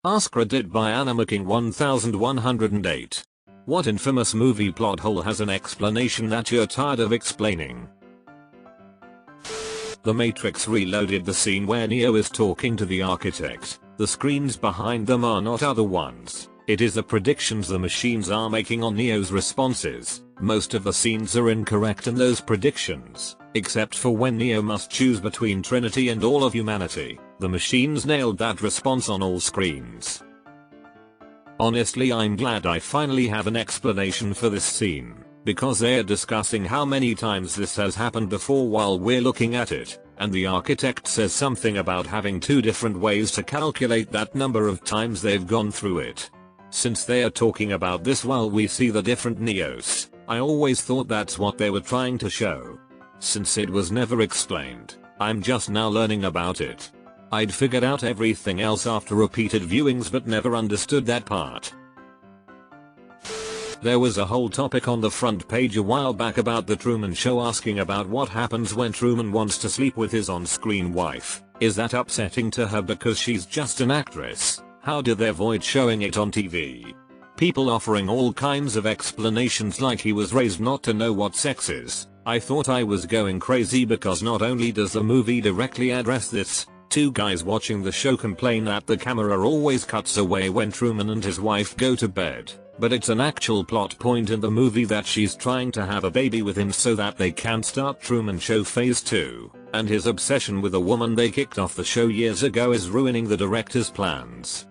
AskReddit by Animaking 1108. What infamous movie plot hole has an explanation that you're tired of explaining? The Matrix Reloaded, the scene where Neo is talking to the architect. The screens behind them are not other ones. It is the predictions the machines are making on Neo's responses. Most of the scenes are incorrect in those predictions, except for when Neo must choose between Trinity and all of humanity. The machines nailed that response on all screens. Honestly, I'm glad I finally have an explanation for this scene, because they are discussing how many times this has happened before while we're looking at it, and the architect says something about having two different ways to calculate that number of times they've gone through it. Since they are talking about this while we see the different Neos, I always thought that's what they were trying to show. Since it was never explained, I'm just now learning about it. I'd figured out everything else after repeated viewings but never understood that part. There was a whole topic on the front page a while back about the Truman Show, asking about what happens when Truman wants to sleep with his on-screen wife. Is that upsetting to her because she's just an actress? How do they avoid showing it on TV? People offering all kinds of explanations like he was raised not to know what sex is. I thought I was going crazy because not only does the movie directly address this, two guys watching the show complain that the camera always cuts away when Truman and his wife go to bed, but it's an actual plot point in the movie that she's trying to have a baby with him so that they can start Truman Show Phase 2, and his obsession with a woman they kicked off the show years ago is ruining the director's plans.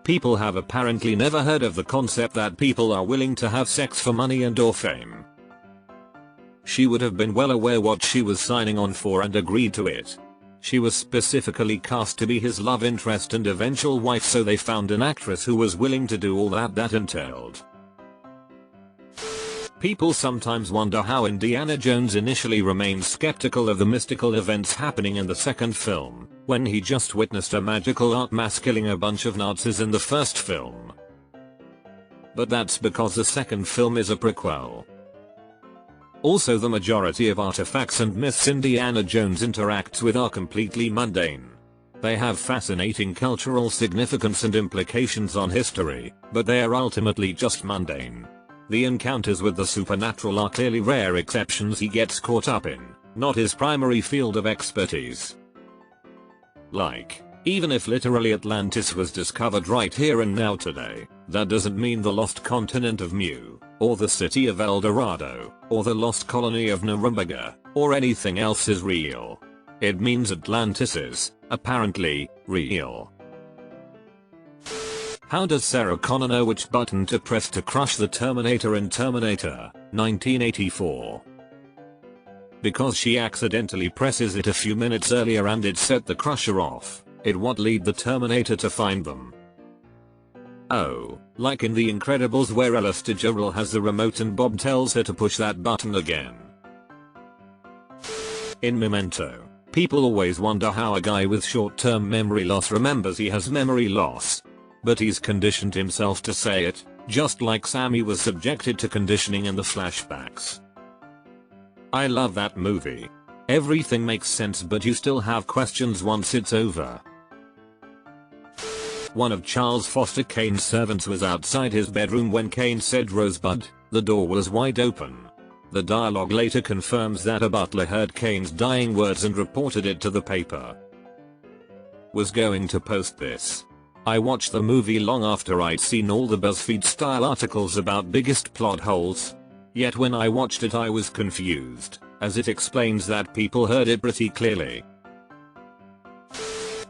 People have apparently never heard of the concept that people are willing to have sex for money and or fame. She would have been well aware what she was signing on for and agreed to it. She was specifically cast to be his love interest and eventual wife, so they found an actress who was willing to do all that entailed. People sometimes wonder how Indiana Jones initially remained skeptical of the mystical events happening in the second film, when he just witnessed a magical art mass killing a bunch of Nazis in the first film. But that's because the second film is a prequel. Also, the majority of artifacts and myths Indiana Jones interacts with are completely mundane. They have fascinating cultural significance and implications on history, but they are ultimately just mundane. The encounters with the supernatural are clearly rare exceptions he gets caught up in, not his primary field of expertise. Like, even if literally Atlantis was discovered right here and now today, that doesn't mean the lost continent of Mu, or the city of El Dorado, or the lost colony of Norumbega, or anything else is real. It means Atlantis is, apparently, real. How does Sarah Connor know which button to press to crush the Terminator in Terminator, 1984? Because she accidentally presses it a few minutes earlier and it set the crusher off. It would lead the Terminator to find them. Oh, like in The Incredibles where Ella Fitzgerald has the remote and Bob tells her to push that button again. In Memento, people always wonder how a guy with short-term memory loss remembers he has memory loss. But he's conditioned himself to say it, just like Sammy was subjected to conditioning in the flashbacks. I love that movie. Everything makes sense but you still have questions once it's over. One of Charles Foster Kane's servants was outside his bedroom when Kane said Rosebud. The door was wide open. The dialogue later confirms that a butler heard Kane's dying words and reported it to the paper. Was going to post this. I watched the movie long after I'd seen all the BuzzFeed style articles about biggest plot holes. Yet when I watched it I was confused, as it explains that people heard it pretty clearly.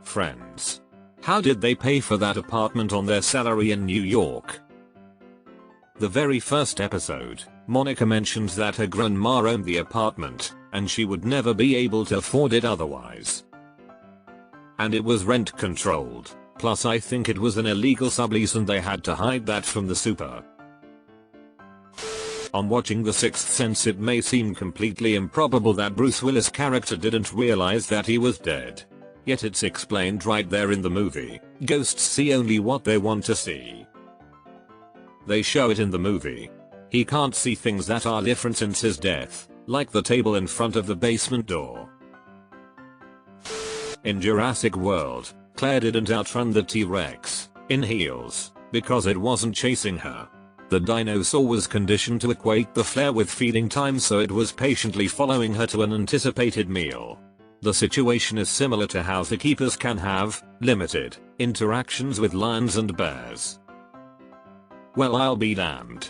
Friends. How did they pay for that apartment on their salary in New York? The very first episode, Monica mentions that her grandma owned the apartment, and she would never be able to afford it otherwise. And it was rent controlled. Plus I think it was an illegal sublease and they had to hide that from the super. On watching The Sixth Sense, it may seem completely improbable that Bruce Willis' character didn't realize that he was dead. Yet it's explained right there in the movie. Ghosts see only what they want to see. They show it in the movie. He can't see things that are different since his death, like the table in front of the basement door. In Jurassic World, Claire didn't outrun the T-Rex in heels because it wasn't chasing her. The dinosaur was conditioned to equate the flare with feeding time, so it was patiently following her to an anticipated meal. The situation is similar to how zookeepers can have limited interactions with lions and bears. Well, I'll be damned.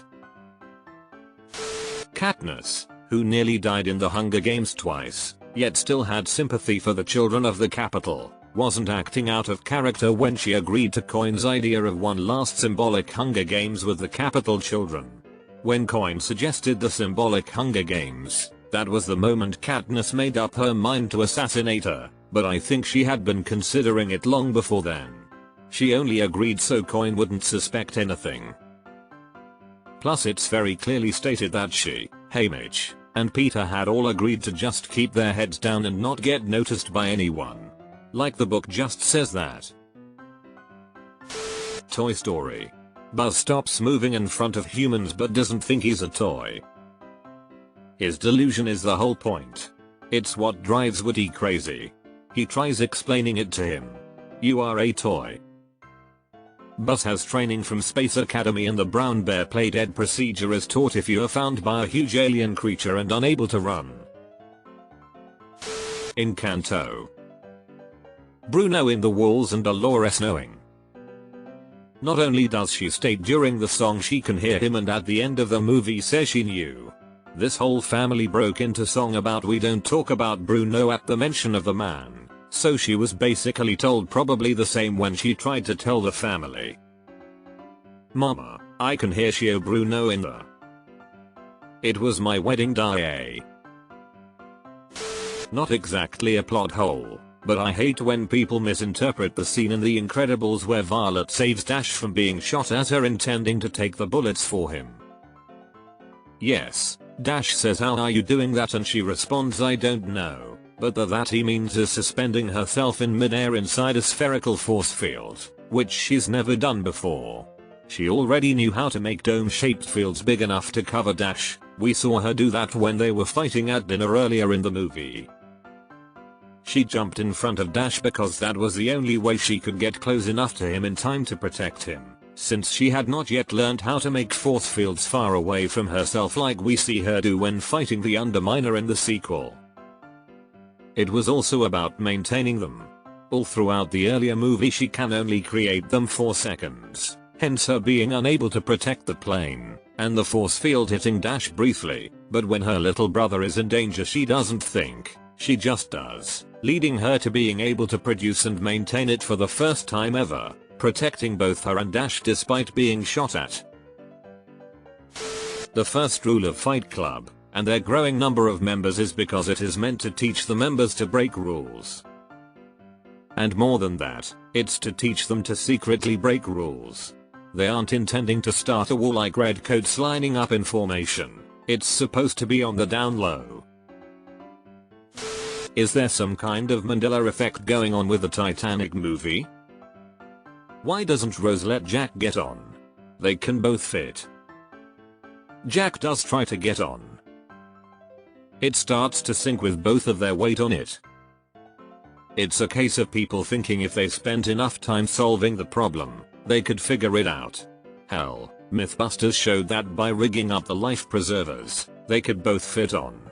Katniss, who nearly died in the Hunger Games twice, yet still had sympathy for the children of the Capitol, wasn't acting out of character when she agreed to Coin's idea of one last symbolic Hunger Games with the Capitol children. When Coin suggested the symbolic Hunger Games, that was the moment Katniss made up her mind to assassinate her, but I think she had been considering it long before then. She only agreed so Coin wouldn't suspect anything. Plus it's very clearly stated that she, Haymitch, and Peter had all agreed to just keep their heads down and not get noticed by anyone. Like the book just says that. Toy Story. Buzz stops moving in front of humans but doesn't think he's a toy. His delusion is the whole point. It's what drives Woody crazy. He tries explaining it to him. You are a toy. Buzz has training from Space Academy, and the brown bear play dead procedure is taught if you are found by a huge alien creature and unable to run. Encanto. Bruno in the walls and Dolores knowing. Not only does she state during the song she can hear him, and at the end of the movie says she knew. This whole family broke into song about we don't talk about Bruno at the mention of the man, so she was basically told probably the same when she tried to tell the family. Mama, I can hear Shio Bruno in the. It was my wedding day. Not exactly a plot hole, but I hate when people misinterpret the scene in The Incredibles where Violet saves Dash from being shot at her intending to take the bullets for him. Yes, Dash says how are you doing that, and she responds I don't know, but that he means is suspending herself in midair inside a spherical force field, which she's never done before. She already knew how to make dome-shaped fields big enough to cover Dash. We saw her do that when they were fighting at dinner earlier in the movie. She jumped in front of Dash because that was the only way she could get close enough to him in time to protect him, since she had not yet learned how to make force fields far away from herself like we see her do when fighting the Underminer in the sequel. It was also about maintaining them. All throughout the earlier movie she can only create them for seconds, hence her being unable to protect the plane, and the force field hitting Dash briefly, but when her little brother is in danger she doesn't think, she just does, leading her to being able to produce and maintain it for the first time ever, protecting both her and Dash despite being shot at. The first rule of Fight Club, and their growing number of members, is because it is meant to teach the members to break rules. And more than that, it's to teach them to secretly break rules. They aren't intending to start a war like redcoats lining up in formation. It's supposed to be on the down low. Is there some kind of Mandela effect going on with the Titanic movie? Why doesn't Rose let Jack get on? They can both fit. Jack does try to get on. It starts to sink with both of their weight on it. It's a case of people thinking if they spent enough time solving the problem, they could figure it out. Hell, Mythbusters showed that by rigging up the life preservers, they could both fit on.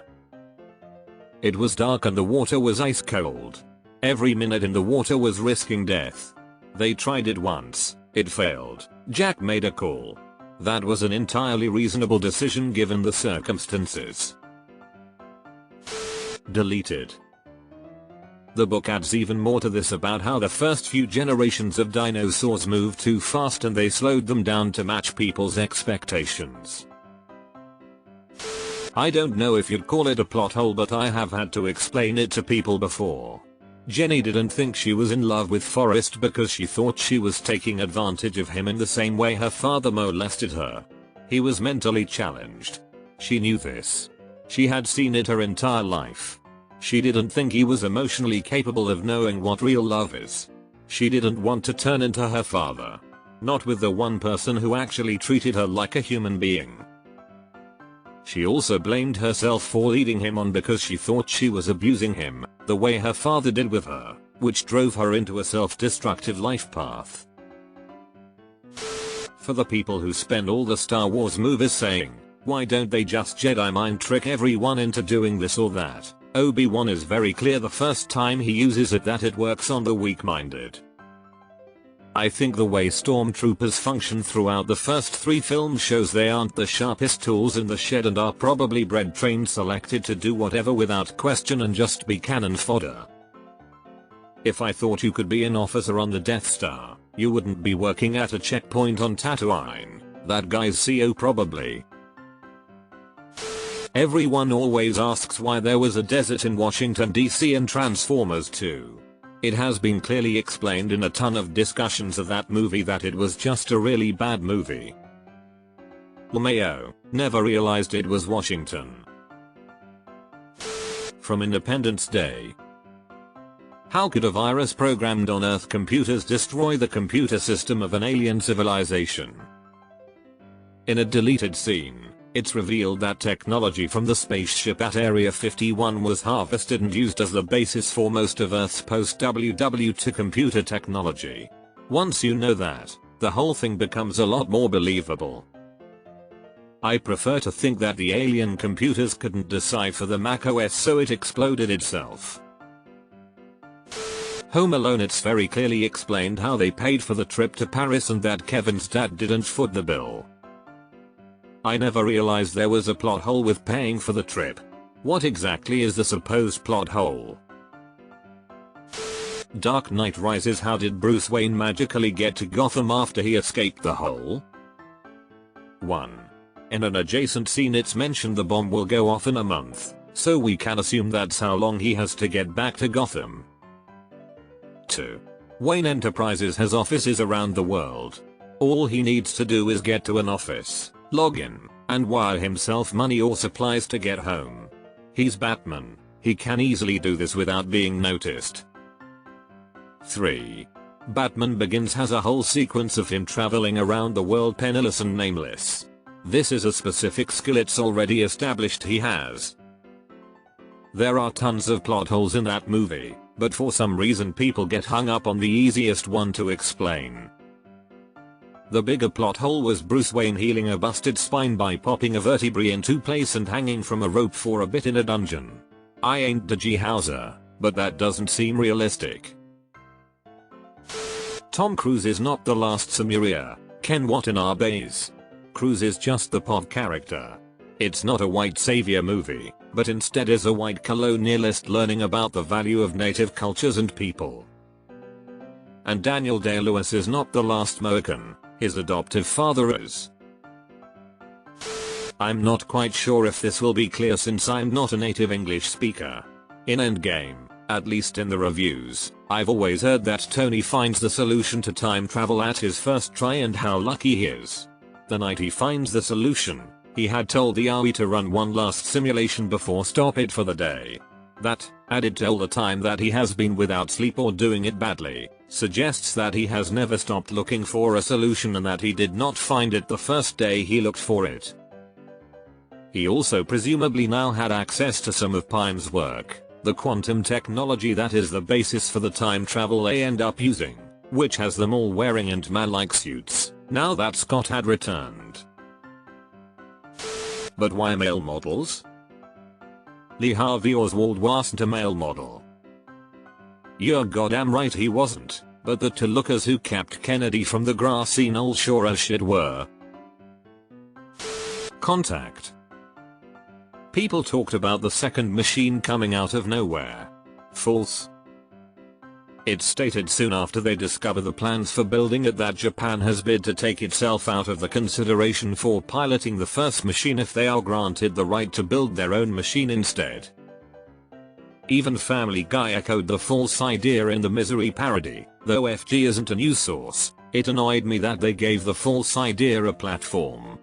It was dark and the water was ice cold. Every minute in the water was risking death. They tried it once, it failed. Jack made a call. That was an entirely reasonable decision given the circumstances. Deleted. The book adds even more to this about how the first few generations of dinosaurs moved too fast and they slowed them down to match people's expectations. I don't know if you'd call it a plot hole, but I have had to explain it to people before. Jenny didn't think she was in love with Forrest because she thought she was taking advantage of him in the same way her father molested her. He was mentally challenged. She knew this. She had seen it her entire life. She didn't think he was emotionally capable of knowing what real love is. She didn't want to turn into her father. Not with the one person who actually treated her like a human being. She also blamed herself for leading him on because she thought she was abusing him, the way her father did with her. which drove her into a self-destructive life path. For the people who spend all the Star Wars movies saying, why don't they just Jedi mind trick everyone into doing this or that, Obi-Wan is very clear the first time he uses it that it works on the weak-minded. I think the way stormtroopers function throughout the first 3 films shows they aren't the sharpest tools in the shed and are probably bred trained selected to do whatever without question and just be cannon fodder. If I thought you could be an officer on the Death Star, you wouldn't be working at a checkpoint on Tatooine. That guy's CO probably. Everyone always asks why there was a desert in Washington DC in Transformers 2. It has been clearly explained in a ton of discussions of that movie that it was just a really bad movie. LMAO, never realized it was Washington. From Independence Day. How could a virus programmed on Earth computers destroy the computer system of an alien civilization? In a deleted scene, it's revealed that technology from the spaceship at Area 51 was harvested and used as the basis for most of Earth's post-WW2 computer technology. Once you know that, the whole thing becomes a lot more believable. I prefer to think that the alien computers couldn't decipher the macOS so it exploded itself. Home Alone, it's very clearly explained how they paid for the trip to Paris and that Kevin's dad didn't foot the bill. I never realized there was a plot hole with paying for the trip. What exactly is the supposed plot hole? Dark Knight Rises, how did Bruce Wayne magically get to Gotham after he escaped the hole? 1. In an adjacent scene it's mentioned the bomb will go off in a month, so we can assume that's how long he has to get back to Gotham. 2. Wayne Enterprises has offices around the world. All he needs to do is get to an office, log in, and wire himself money or supplies to get home. He's Batman, he can easily do this without being noticed. 3. Batman Begins has a whole sequence of him traveling around the world penniless and nameless. This is a specific skill it's already established he has. There are tons of plot holes in that movie, but for some reason people get hung up on the easiest one to explain. The bigger plot hole was Bruce Wayne healing a busted spine by popping a vertebrae into place and hanging from a rope for a bit in a dungeon. I ain't the G Hauser, but that doesn't seem realistic. Tom Cruise is not the last Samurai, Ken Watanabe's. Cruise is just the pod character. It's not a white savior movie, but instead is a white colonialist learning about the value of native cultures and people. And Daniel Day-Lewis is not the last Mohican, his adoptive father is. I'm not quite sure if this will be clear since I'm not a native English speaker. In Endgame, at least in the reviews, I've always heard that Tony finds the solution to time travel at his first try and how lucky he is. The night he finds the solution, he had told the AI to run one last simulation before stop it for the day. That, added to all the time that he has been without sleep or doing it badly, suggests that he has never stopped looking for a solution and that he did not find it the first day he looked for it. He also presumably now had access to some of Pyme's work, the quantum technology that is the basis for the time travel they end up using, which has them all wearing Ant-Man-like suits, now that Scott had returned. But why male models? Lee Harvey Oswald wasn't a male model. You're goddamn right he wasn't, but the two lookers who capped Kennedy from the grassy knoll sure as shit were. Contact. People talked about the second machine coming out of nowhere. False. It's stated soon after they discover the plans for building it that Japan has bid to take itself out of the consideration for piloting the first machine if they are granted the right to build their own machine instead. Even Family Guy echoed the false idea in the Misery parody, though FG isn't a news source, it annoyed me that they gave the false idea a platform.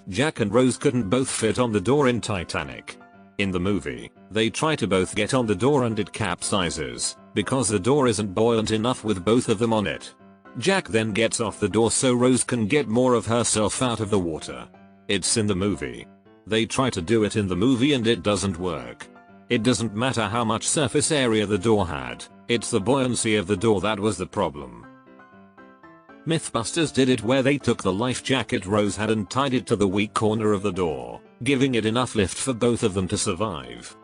Jack and Rose couldn't both fit on the door in Titanic. In the movie, they try to both get on the door and it capsizes, because the door isn't buoyant enough with both of them on it. Jack then gets off the door so Rose can get more of herself out of the water. It's in the movie. They try to do it in the movie and it doesn't work. It doesn't matter how much surface area the door had, it's the buoyancy of the door that was the problem. Mythbusters did it where they took the life jacket Rose had and tied it to the weak corner of the door, giving it enough lift for both of them to survive.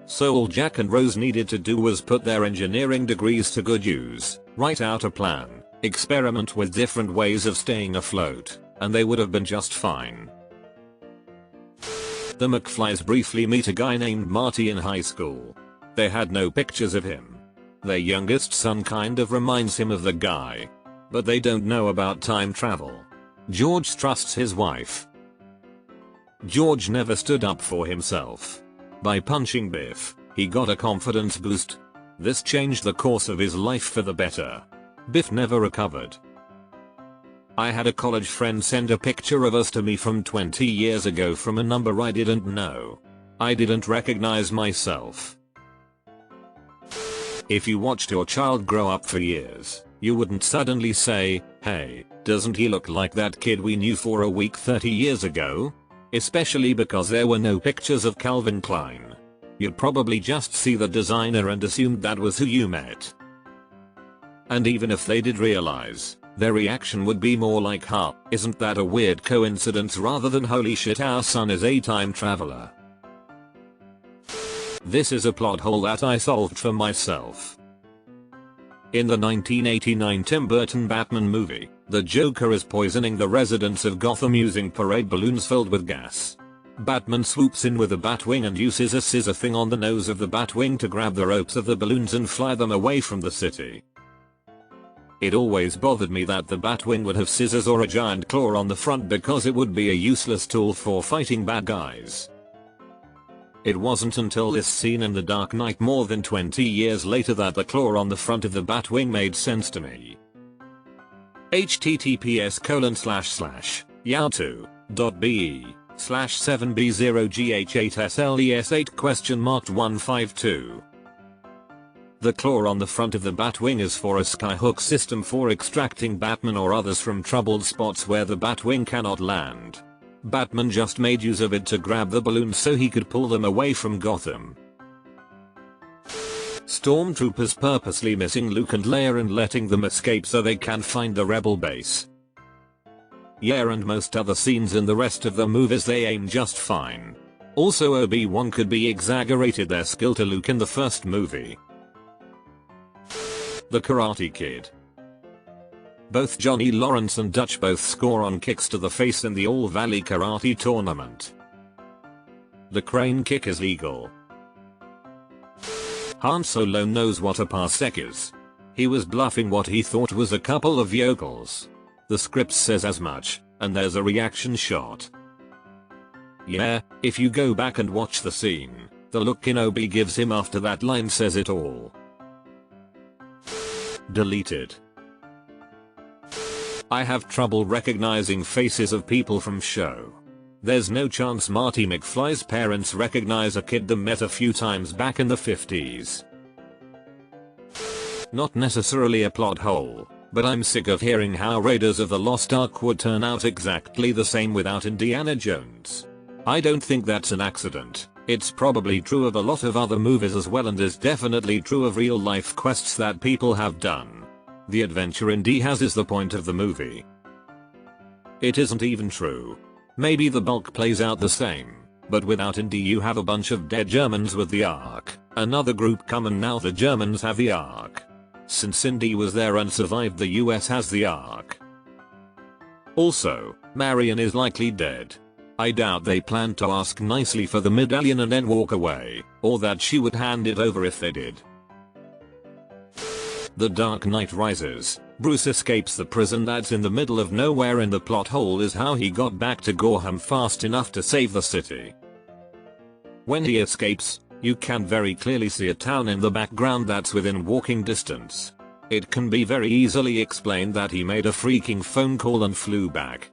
So all Jack and Rose needed to do was put their engineering degrees to good use, write out a plan, experiment with different ways of staying afloat, and they would have been just fine. The McFlys briefly meet a guy named Marty in high school. They had no pictures of him. Their youngest son kind of reminds him of the guy. But they don't know about time travel. George trusts his wife. George never stood up for himself. By punching Biff, he got a confidence boost. This changed the course of his life for the better. Biff never recovered. I had a college friend send a picture of us to me from 20 years ago from a number I didn't know. I didn't recognize myself. If you watched your child grow up for years, you wouldn't suddenly say, "Hey, doesn't he look like that kid we knew for a week 30 years ago?" Especially because there were no pictures of Calvin Klein. You'd probably just see the designer and assumed that was who you met. And even if they did realize, their reaction would be more like, "Huh, isn't that a weird coincidence?" rather than "Holy shit, our son is a time traveler." This is a plot hole that I solved for myself. In the 1989 Tim Burton Batman movie, the Joker is poisoning the residents of Gotham using parade balloons filled with gas. Batman swoops in with a Batwing and uses a scissor thing on the nose of the Batwing to grab the ropes of the balloons and fly them away from the city. It always bothered me that the Batwing would have scissors or a giant claw on the front because it would be a useless tool for fighting bad guys. It wasn't until this scene in The Dark Knight more than 20 years later that the claw on the front of the Batwing made sense to me. https://yahoo.be/7b0gh8sles8?152. The claw on the front of the Batwing is for a skyhook system for extracting Batman or others from troubled spots where the Batwing cannot land. Batman just made use of it to grab the balloons so he could pull them away from Gotham. Stormtroopers purposely missing Luke and Leia and letting them escape so they can find the rebel base. Yeah, and most other scenes in the rest of the movies they aim just fine. Also, Obi-Wan could be exaggerated their skill to Luke in the first movie. The Karate Kid. Both Johnny Lawrence and Dutch both score on kicks to the face in the All Valley Karate Tournament. The crane kick is legal. Han Solo knows what a parsec is. He was bluffing what he thought was a couple of yokels. The script says as much, and there's a reaction shot. Yeah, if you go back and watch the scene, the look Kenobi gives him after that line says it all. Deleted. I have trouble recognizing faces of people from show. There's no chance Marty McFly's parents recognize a kid they met a few times back in the 50s. Not necessarily a plot hole, but I'm sick of hearing how Raiders of the Lost Ark would turn out exactly the same without Indiana Jones. I don't think that's an accident. It's probably true of a lot of other movies as well, and is definitely true of real life quests that people have done. The adventure Indy has is the point of the movie. It isn't even true. Maybe the bulk plays out the same, but without Indy you have a bunch of dead Germans with the Ark, another group come and now the Germans have the Ark. Since Indy was there and survived, the US has the Ark. Also, Marion is likely dead. I doubt they planned to ask nicely for the medallion and then walk away, or that she would hand it over if they did. The Dark Knight Rises. Bruce escapes the prison that's in the middle of nowhere, and the plot hole is how he got back to Gorham fast enough to save the city. When he escapes, you can very clearly see a town in the background that's within walking distance. It can be very easily explained that he made a freaking phone call and flew back.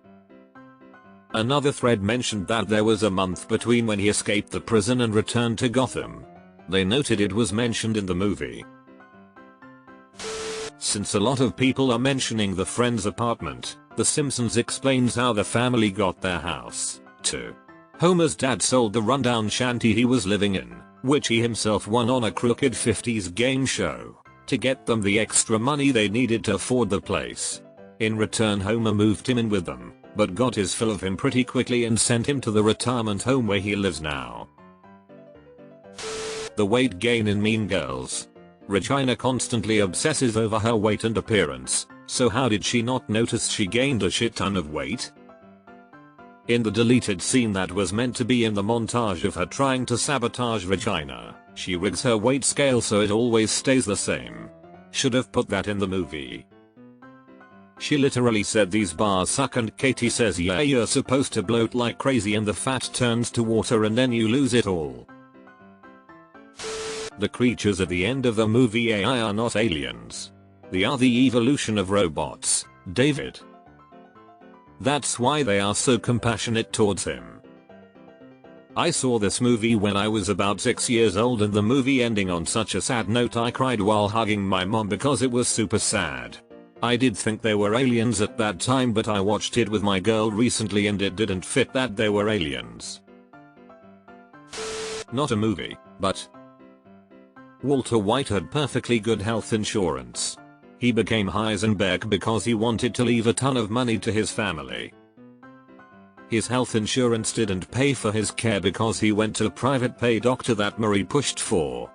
Another thread mentioned that there was a month between when he escaped the prison and returned to Gotham. They noted it was mentioned in the movie. Since a lot of people are mentioning the friend's apartment, The Simpsons explains how the family got their house, too. Homer's dad sold the rundown shanty he was living in, which he himself won on a crooked 50s game show, to get them the extra money they needed to afford the place. In return, Homer moved him in with them, but got his fill of him pretty quickly and sent him to the retirement home where he lives now. The weight gain in Mean Girls. Regina constantly obsesses over her weight and appearance, so how did she not notice she gained a shit ton of weight? In the deleted scene that was meant to be in the montage of her trying to sabotage Regina, she rigs her weight scale so it always stays the same. Should have put that in the movie. She literally said these bars suck and Katie says yeah, you're supposed to bloat like crazy and the fat turns to water and then you lose it all. The creatures at the end of the movie AI are not aliens. They are the evolution of robots, David. That's why they are so compassionate towards him. I saw this movie when I was about 6 years old and the movie ending on such a sad note I cried while hugging my mom because it was super sad. I did think they were aliens at that time, but I watched it with my girl recently and it didn't fit that they were aliens. Not a movie, but Walter White had perfectly good health insurance. He became Heisenberg because he wanted to leave a ton of money to his family. His health insurance didn't pay for his care because he went to a private pay doctor that Marie pushed for.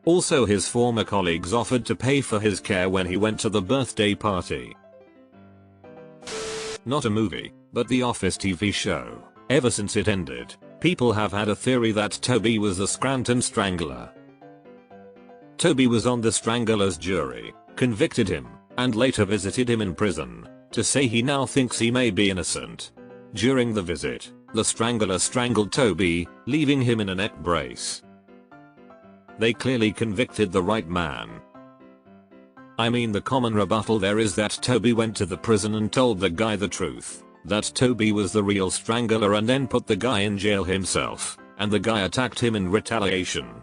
Also, his former colleagues offered to pay for his care when he went to the birthday party. Not a movie, but The Office TV show. Ever since it ended, people have had a theory that Toby was the Scranton Strangler. Toby was on the Strangler's jury, convicted him, and later visited him in prison, to say he now thinks he may be innocent. During the visit, the Strangler strangled Toby, leaving him in a neck brace. They clearly convicted the right man. I mean, the common rebuttal there is that Toby went to the prison and told the guy the truth, that Toby was the real Strangler and then put the guy in jail himself, and the guy attacked him in retaliation.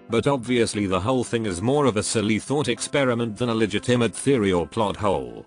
But obviously the whole thing is more of a silly thought experiment than a legitimate theory or plot hole.